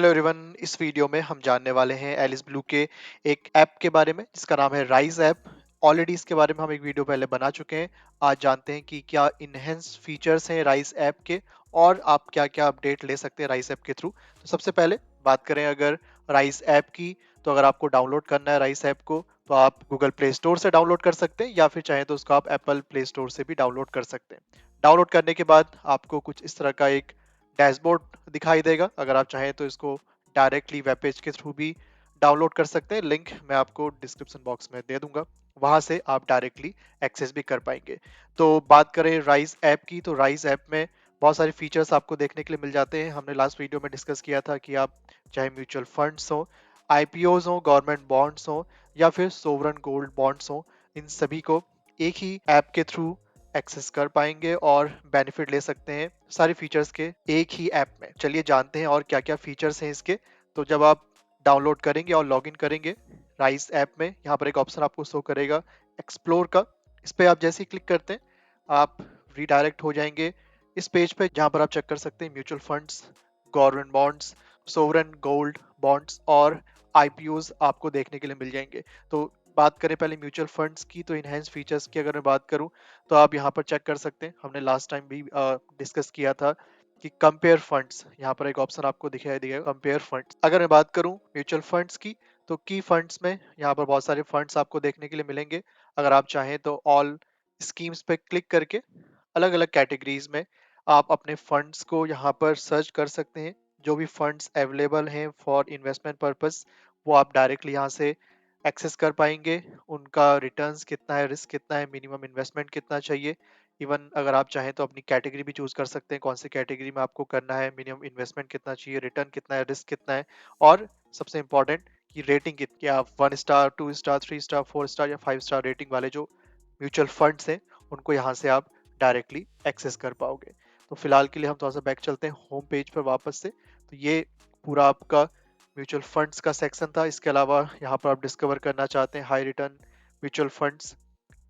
Hello everyone, इस video में हम जानने वाले हैं एलिस ब्लू के एक ऐप के बारे में जिसका नाम है राइज ऐप। ऑलरेडी इसके बारे में हम एक वीडियो पहले बना चुके हैं। आज जानते हैं कि क्या इनहेंस फीचर्स हैं राइज ऐप के और आप क्या क्या अपडेट ले सकते हैं राइज ऐप के थ्रू। तो सबसे पहले बात करें अगर राइज ऐप की, तो अगर आपको डाउनलोड करना है राइज ऐप को तो आप गूगल प्ले स्टोर से डाउनलोड कर सकते हैं या फिर चाहे तो उसको आप एप्पल प्ले स्टोर से भी डाउनलोड कर सकते हैं। डाउनलोड करने के बाद आपको कुछ इस तरह का एक डैशबोर्ड दिखाई देगा। अगर आप चाहें तो इसको डायरेक्टली वेब पेज के थ्रू भी डाउनलोड कर सकते हैं। लिंक मैं आपको डिस्क्रिप्शन बॉक्स में दे दूंगा, वहां से आप डायरेक्टली एक्सेस भी कर पाएंगे। तो बात करें राइज ऐप की, तो राइज ऐप में बहुत सारे फीचर्स आपको देखने के लिए मिल जाते हैं। हमने लास्ट वीडियो में डिस्कस किया था कि आप चाहे म्यूचुअल फंड्स हो, आईपीओज हो, गवर्नमेंट बॉन्ड्स हो या फिर सोवरन गोल्ड बॉन्ड्स हो, इन सभी को एक ही ऐप के थ्रू एक्सेस कर पाएंगे और बेनिफिट ले सकते हैं सारे फीचर्स के एक ही ऐप में। चलिए जानते हैं और क्या क्या फीचर्स हैं इसके। तो जब आप डाउनलोड करेंगे और लॉगिन करेंगे राइस ऐप में, यहाँ पर एक ऑप्शन आपको शो करेगा एक्सप्लोर का। इस पे आप जैसे ही क्लिक करते हैं आप रीडायरेक्ट हो जाएंगे इस पेज पे, जहाँ पर आप चेक कर सकते हैं mutual funds, government bonds, sovereign gold bonds और आईपीओज आपको देखने के लिए मिल जाएंगे। तो बात करें पहले म्यूचुअल फंड्स की, तो इनहेंस फीचर्स की अगर मैं बात करूं तो आप यहाँ पर चेक कर सकते हैं। हमने लास्ट टाइम भी डिस्कस किया था कि कंपेयर फंड्स, यहाँ पर एक ऑप्शन आपको दिखाई देगा कंपेयर फंड्स। अगर मैं बात करूं म्यूचुअल फंड्स की, तो की फंड्स में यहाँ पर बहुत सारे फंड्स आपको देखने के लिए मिलेंगे। अगर आप चाहें तो ऑल स्कीम्स पे क्लिक करके अलग अलग कैटेगरीज में आप अपने फंड्स को यहाँ पर सर्च कर सकते हैं। जो भी फंड्स अवेलेबल हैं फॉर इन्वेस्टमेंट पर्पस, वो आप डायरेक्टली यहाँ से एक्सेस कर पाएंगे। उनका रिटर्न्स कितना है, रिस्क कितना है, मिनिमम इन्वेस्टमेंट कितना चाहिए। इवन अगर आप चाहें तो अपनी कैटेगरी भी चूज कर सकते हैं, कौन सी कैटेगरी में आपको करना है, मिनिमम इन्वेस्टमेंट कितना चाहिए, रिटर्न कितना है, रिस्क कितना है, और सबसे इंपॉर्टेंट कि रेटिंग कितनी, आप 1 स्टार, 2 स्टार, 3 स्टार, 4 स्टार या 5 स्टार रेटिंग वाले जो म्यूचुअल फंड्स हैं उनको यहाँ से आप डायरेक्टली एक्सेस कर पाओगे। तो फिलहाल के लिए हम थोड़ा सा बैक चलते हैं होम पेज पर वापस से। तो ये पूरा आपका म्यूचुअल फंड्स का सेक्शन था। इसके अलावा यहाँ पर आप डिस्कवर करना चाहते हैं high return mutual funds,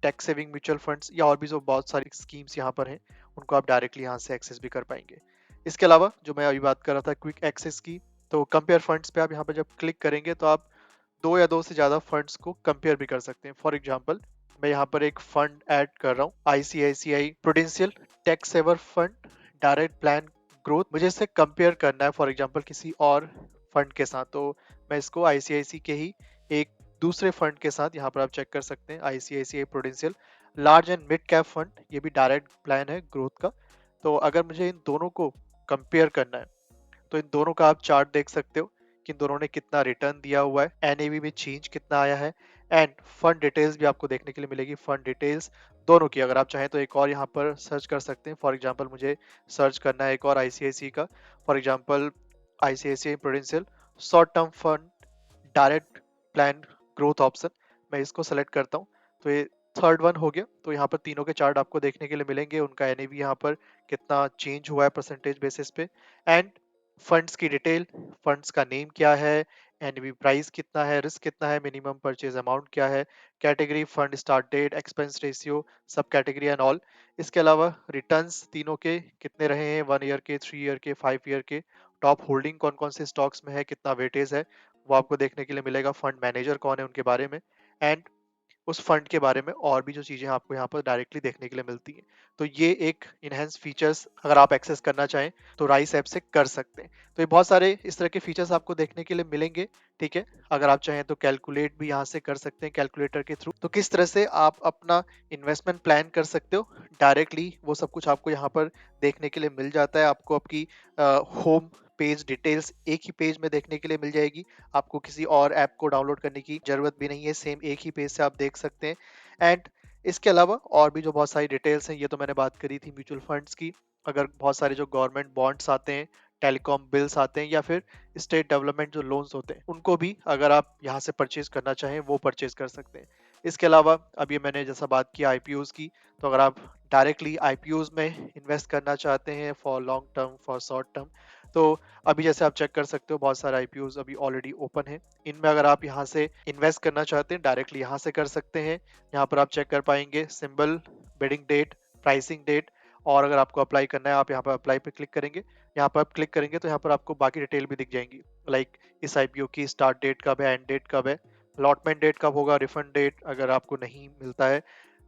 tax saving mutual funds या और भी जो बहुत सारी स्कीम्स यहाँ पर हैं, उनको आप डायरेक्टली यहाँ से एक्सेस भी कर पाएंगे। इसके अलावा जो मैं अभी बात कर रहा था क्विक एक्सेस की, तो कंपेयर फंड्स पे आप यहाँ पर जब क्लिक करेंगे तो आप दो या दो से ज्यादा फंड्स को कंपेयर भी कर सकते हैं। फॉर एग्जांपल मैं यहाँ पर एक फंड ऐड कर रहा हूँ, ICICI Prudential tax saver fund direct plan growth. मुझे इसे कंपेयर करना है फॉर एग्जांपल किसी और फंड के साथ, तो मैं इसको आईसीआईसी के ही एक दूसरे फंड के साथ यहाँ पर आप चेक कर सकते हैं, ICICI prudential large and mid cap fund, ये भी डायरेक्ट प्लान है ग्रोथ का। तो अगर मुझे इन दोनों को कंपेयर करना है तो इन दोनों का आप चार्ट देख सकते हो कि इन दोनों ने कितना रिटर्न दिया हुआ है, एनएवी में चेंज कितना आया है, एंड फंड डिटेल्स भी आपको देखने के लिए मिलेगी। फंड डिटेल्स दोनों की अगर आप चाहें तो एक और यहाँ पर सर्च कर सकते हैं। फॉर एग्जांपल मुझे सर्च करना है एक और आईसीआईसी का, for example ICICI prudential short term fund direct plan growth option, मैं इसको सेलेक्ट करता हूँ। तो ये थर्ड वन हो गया। तो यहाँ पर तीनों के चार्ट आपको देखने के लिए मिलेंगे, उनका एनएवी यहाँ पर कितना चेंज हुआ है परसेंटेज बेसिस पे, एंड फंड्स की डिटेल, फंड्स का नेम क्या है, एनएवी प्राइस कितना है, रिस्क कितना है, मिनिमम परचेज अमाउंट क्या है, category, fund start date, expense ratio, सब कैटेगरी एंड ऑल। इसके अलावा रिटर्न्स तीनों के कितने रहे हैं, 1 ईयर के, 3 ईयर के, 5 ईयर के, टॉप होल्डिंग कौन कौन से स्टॉक्स में है, कितना वेटेज है, वो आपको देखने के लिए मिलेगा। फंड मैनेजर कौन है उनके बारे में, एंड उस फंड के बारे में और भी जो चीजें आपको यहाँ पर डायरेक्टली देखने के लिए मिलती हैं। तो ये एक इनहेंस फीचर्स अगर आप एक्सेस करना चाहें तो राइस ऐप से कर सकते हैं। तो ये बहुत सारे इस तरह के फीचर्स आपको देखने के लिए मिलेंगे। ठीक है, अगर आप चाहें तो कैलकुलेट भी यहाँ से कर सकते हैं कैलकुलेटर के थ्रू। तो किस तरह से आप अपना इन्वेस्टमेंट प्लान कर सकते हो डायरेक्टली, वो सब कुछ आपको यहाँ पर देखने के लिए मिल जाता है। आपको आपकी होम पेज डिटेल्स एक ही पेज में देखने के लिए मिल जाएगी। आपको किसी और ऐप को डाउनलोड करने की जरूरत भी नहीं है, सेम एक ही पेज से आप देख सकते हैं। एंड इसके अलावा और भी जो बहुत सारी डिटेल्स हैं, ये तो मैंने बात करी थी म्यूचुअल फंड्स की। अगर बहुत सारे जो गवर्नमेंट बॉन्ड्स आते हैं, टेलीकॉम बिल्स आते हैं या फिर स्टेट डेवलपमेंट जो लोन्स होते हैं, उनको भी अगर आप यहाँ से परचेज करना चाहें वो परचेज कर सकते हैं। इसके अलावा अब ये मैंने जैसा बात की आईपीओज की, तो अगर आप डायरेक्टली आईपीओज में इन्वेस्ट करना चाहते हैं for long term, for short term, तो अभी जैसे आप चेक कर सकते हो बहुत सारे आईपीओज अभी ऑलरेडी ओपन है। इनमें अगर आप यहाँ से इन्वेस्ट करना चाहते हैं डायरेक्टली यहाँ से कर सकते हैं। यहाँ पर आप चेक कर पाएंगे symbol, bidding date, pricing date और अगर आपको अप्लाई करना है, आप यहाँ पर अप्लाई पे क्लिक करेंगे। यहाँ पर आप क्लिक करेंगे तो यहाँ पर आपको बाकी डिटेल भी दिख जाएंगी, लाइक इस आईपीओ की स्टार्ट डेट कब है, एंड डेट कब है, अलॉटमेंट डेट कब होगा, रिफंड डेट अगर आपको नहीं मिलता है,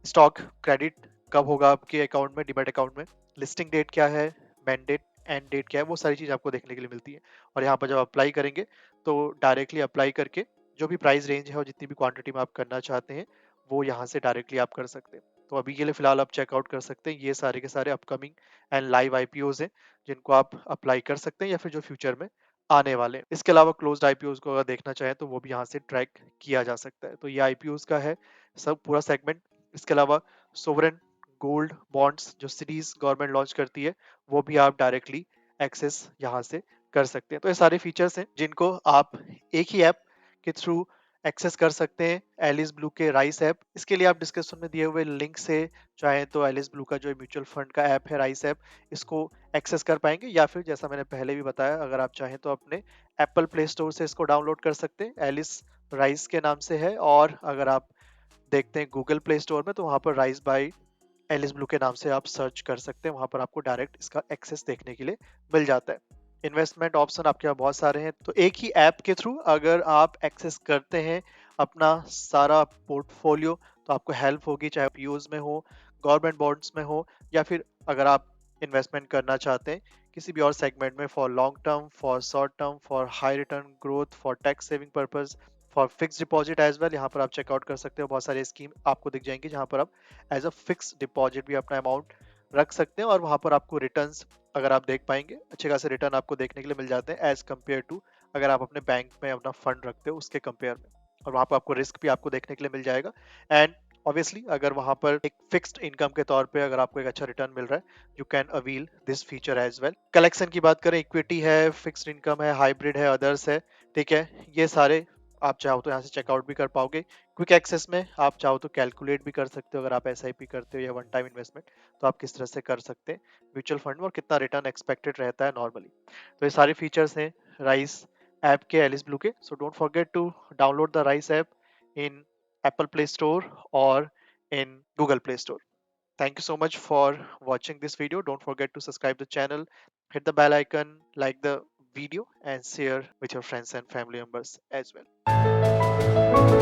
स्टॉक क्रेडिट कब होगा आपके अकाउंट में, डिमेट अकाउंट में, लिस्टिंग डेट क्या है, मैंडेट एंड डेट क्या है, वो सारी चीज़ आपको देखने के लिए मिलती है। और यहाँ पर जब अप्लाई करेंगे तो डायरेक्टली अप्लाई करके जो भी प्राइस रेंज है और जितनी भी क्वांटिटी में आप करना चाहते हैं वो यहाँ से डायरेक्टली आप कर सकते हैं। तो अभी के लिए फिलहाल आप चेकआउट कर सकते हैं, ये सारे के सारे अपकमिंग एंड लाइव आईपीओज हैं जिनको आप अप्लाई कर सकते हैं या फिर जो फ्यूचर में आने वाले हैं। इसके अलावा क्लोज्ड आईपीओज को अगर देखना चाहें तो वो भी यहाँ से ट्रैक किया जा सकता है। तो ये आईपीओज का है सब पूरा सेगमेंट। इसके अलावा सोवरेन गोल्ड बॉन्ड्स जो सीरीज गवर्नमेंट लॉन्च करती है वो भी आप डायरेक्टली एक्सेस यहाँ से कर सकते हैं। तो ये सारे फीचर्स हैं जिनको आप एक ही ऐप के थ्रू एक्सेस कर सकते हैं, एलिस ब्लू के राइस ऐप। इसके लिए आप डिस्क्रिप्शन में दिए हुए लिंक से चाहे तो एलिस ब्लू का जो म्यूचुअल फंड का ऐप है राइस ऐप, इसको एक्सेस कर पाएंगे, या फिर जैसा मैंने पहले भी बताया अगर आप चाहें तो अपने एप्पल प्ले स्टोर से इसको डाउनलोड कर सकते हैं, एलिस राइस के नाम से है। और अगर आप देखते हैं गूगल प्ले स्टोर में तो वहाँ पर राइस बाय एलिस ब्लू के नाम से आप सर्च कर सकते हैं, वहां पर आपको डायरेक्ट इसका एक्सेस देखने के लिए मिल जाता है। इन्वेस्टमेंट ऑप्शन आपके पास बहुत सारे हैं, तो एक ही ऐप के थ्रू अगर आप एक्सेस करते हैं अपना सारा पोर्टफोलियो तो आपको हेल्प होगी, चाहे पीयूज में हो, गवर्नमेंट बॉन्ड्स में हो, या फिर अगर आप इन्वेस्टमेंट करना चाहते हैं किसी भी और सेगमेंट में, for long term, for short term, for high return growth, for tax saving purpose, for fix deposit as well. यहाँ पर आप चेकआउट कर सकते हो, बहुत सारी स्कीम आपको दिख जाएंगी जहाँ पर आप एज अ फिक्स डिपॉजिट भी अपना अमाउंट रख सकते हैं और वहां पर आपको रिटर्न्स अगर आप देख पाएंगे अच्छे खासे रिटर्न आपको देखने के लिए मिल जाते हैं एज कम्पेयर टू अगर आप अपने बैंक में अपना फंड रखते हो उसके कंपेयर में। और वहां पर आपको रिस्क भी आपको देखने के लिए मिल जाएगा। एंड ऑब्वियसली अगर वहां पर एक फिक्स्ड इनकम के तौर पे अगर आपको एक अच्छा रिटर्न मिल रहा है, you can avail this feature as well. Collection की बात करें, इक्विटी है, फिक्स्ड इनकम है, हाइब्रिड है, अदर्स है, ठीक है, ये सारे आप चाहो तो यहाँ से चेकआउट भी कर पाओगे। क्विक एक्सेस में आप चाहो तो कैलकुलेट भी कर सकते हो, अगर आप एसआईपी करते हो या वन टाइम इन्वेस्टमेंट तो आप किस तरह से कर सकते हैं म्यूचुअल फंड में और कितना रिटर्न एक्सपेक्टेड रहता है नॉर्मली। तो ये सारे फीचर्स हैं राइस ऐप के, एलिस ब्लू के। So don't forget to download the Rise app in Apple Play Store और in Google Play Store. Thank you so much for watching this video. Don't forget to subscribe the channel, hit the bell icon, like the video and share with your friends and family members as well.